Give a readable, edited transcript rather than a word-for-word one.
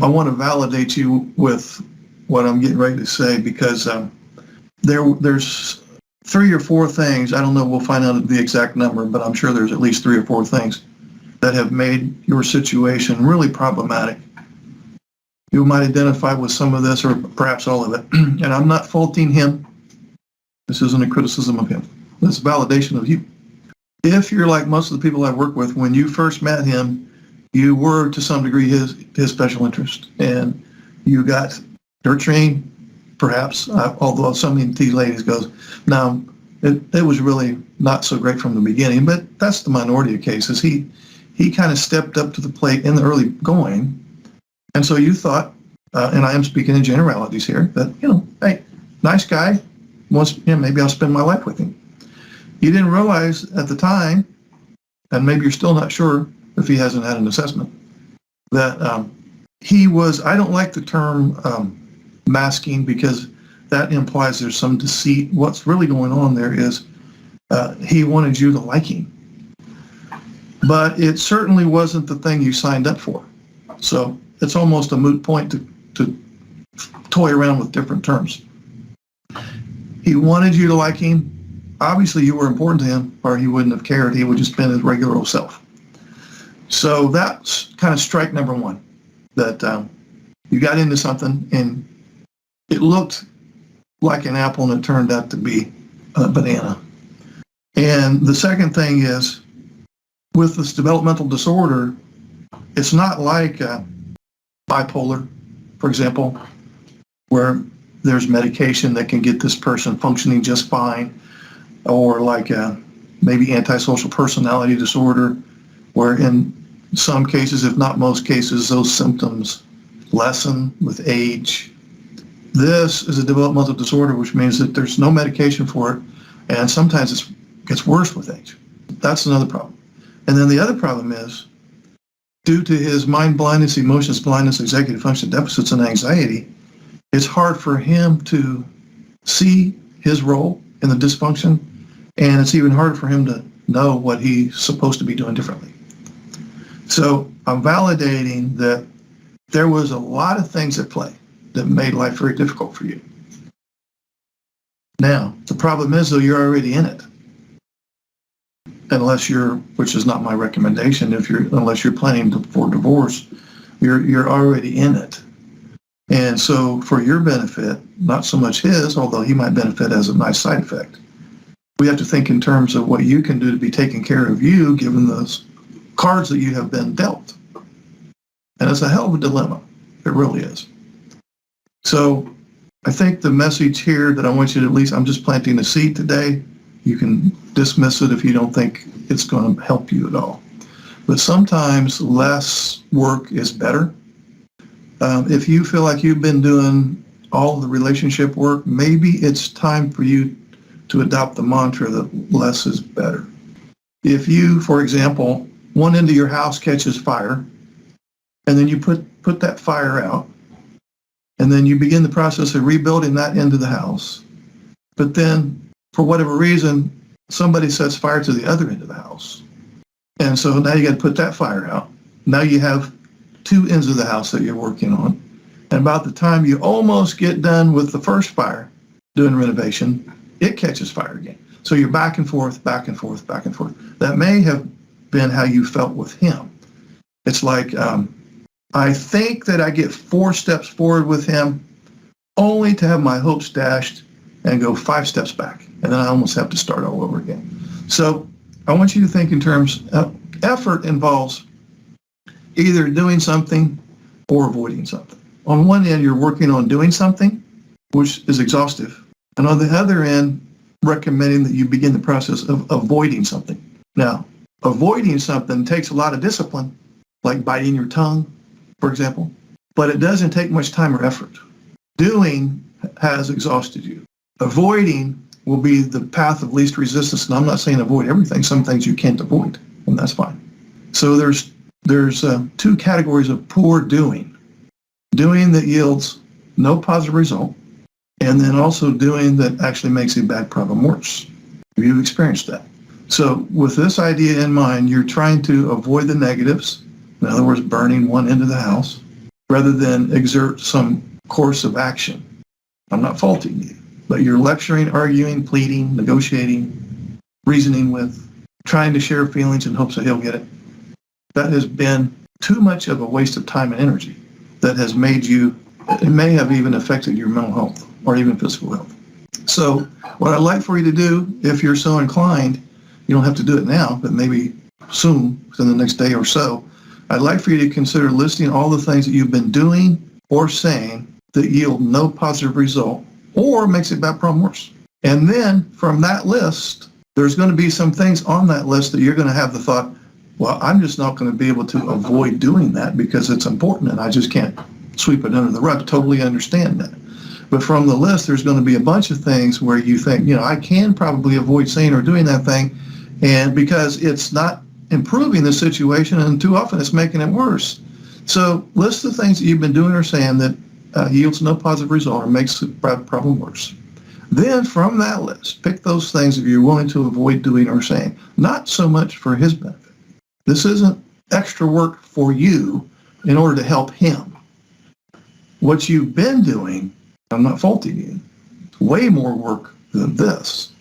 I want to validate you with what I'm getting ready to say because there's 3 or 4 things, I don't know, we'll find out the exact number, but I'm sure there's at least 3 or 4 things that have made your situation really problematic. You might identify with some of this or perhaps all of it. And I'm not faulting him. This isn't a criticism of him. This is validation of you. If you're like most of the people I work with, when you first met him, you were to some degree his special interest. And you got nurturing, perhaps, although some ENT ladies goes, now, it was really not so great from the beginning, but that's the minority of cases. He kind of stepped up to the plate in the early going. And so you thought, and I am speaking in generalities here, that, hey, nice guy, maybe I'll spend my life with him. You didn't realize at the time, and maybe you're still not sure if he hasn't had an assessment, that he was, I don't like the term masking because that implies there's some deceit. What's really going on there is he wanted you to like him. But it certainly wasn't the thing you signed up for. So it's almost a moot point to toy around with different terms. He wanted you to like him. Obviously, you were important to him, or he wouldn't have cared. He would just been his regular old self. So that's kind of strike number 1, that you got into something and it looked like an apple and it turned out to be a banana. And the second thing is, with this developmental disorder, it's not like bipolar, for example, where there's medication that can get this person functioning just fine, or like maybe antisocial personality disorder, where in some cases, if not most cases, those symptoms lessen with age. This is a developmental disorder, which means that there's no medication for it, and sometimes it gets worse with age. That's another problem. And then the other problem is, due to his mind blindness, emotions blindness, executive function deficits, and anxiety, it's hard for him to see his role in the dysfunction, and it's even harder for him to know what he's supposed to be doing differently. So I'm validating that there was a lot of things at play that made life very difficult for you. Now, the problem is, though, you're already in it. Unless you're, which is not my recommendation, unless you're planning for divorce, you're already in it. And so for your benefit, not so much his, although he might benefit as a nice side effect, we have to think in terms of what you can do to be taking care of you, given those cards that you have been dealt. And it's a hell of a dilemma. It really is. So I think the message here that I want you to, at least, I'm just planting a seed today. You can dismiss it if you don't think it's going to help you at all. But sometimes less work is better. If you feel like you've been doing all of the relationship work, maybe it's time for you to adopt the mantra that less is better. If you, for example, one end of your house catches fire, and then you put that fire out, and then you begin the process of rebuilding that end of the house, but then for whatever reason, somebody sets fire to the other end of the house. And so now you got to put that fire out. Now you have 2 ends of the house that you're working on. And about the time you almost get done with the first fire, doing renovation, it catches fire again. So you're back and forth, back and forth, back and forth. That may have been how you felt with him. It's like, I think that I get 4 steps forward with him, only to have my hopes dashed and go 5 steps back. And then I almost have to start all over again. So I want you to think in terms of effort involves either doing something or avoiding something. On one end, you're working on doing something, which is exhaustive. And on the other end, recommending that you begin the process of avoiding something. Now, avoiding something takes a lot of discipline, like biting your tongue, for example, but it doesn't take much time or effort. Doing has exhausted you. Avoiding will be the path of least resistance, and I'm not saying avoid everything. Some things you can't avoid, and that's fine. So there's 2 categories of poor doing. Doing that yields no positive result, and then also doing that actually makes a bad problem worse. You've experienced that. So with this idea in mind, you're trying to avoid the negatives, in other words, burning one end of the house, rather than exert some course of action. I'm not faulting you, but you're lecturing, arguing, pleading, negotiating, reasoning with, trying to share feelings in hopes that he'll get it. That has been too much of a waste of time and energy that has made you, it may have even affected your mental health or even physical health. So what I'd like for you to do, if you're so inclined, you don't have to do it now, but maybe soon, within the next day or so, I'd like for you to consider listing all the things that you've been doing or saying that yield no positive result or makes it bad problem worse. And then from that list, there's going to be some things on that list that you're going to have the thought, well, I'm just not going to be able to avoid doing that because it's important and I just can't sweep it under the rug. Totally understand that. But from the list, there's going to be a bunch of things where you think, I can probably avoid saying or doing that thing, and because it's not improving the situation, and too often it's making it worse. So list the things that you've been doing or saying that yields no positive result or makes the problem worse. Then from that list, pick those things that you're willing to avoid doing or saying, not so much for his benefit. This isn't extra work for you in order to help him. What you've been doing, I'm not faulting you, way more work than this.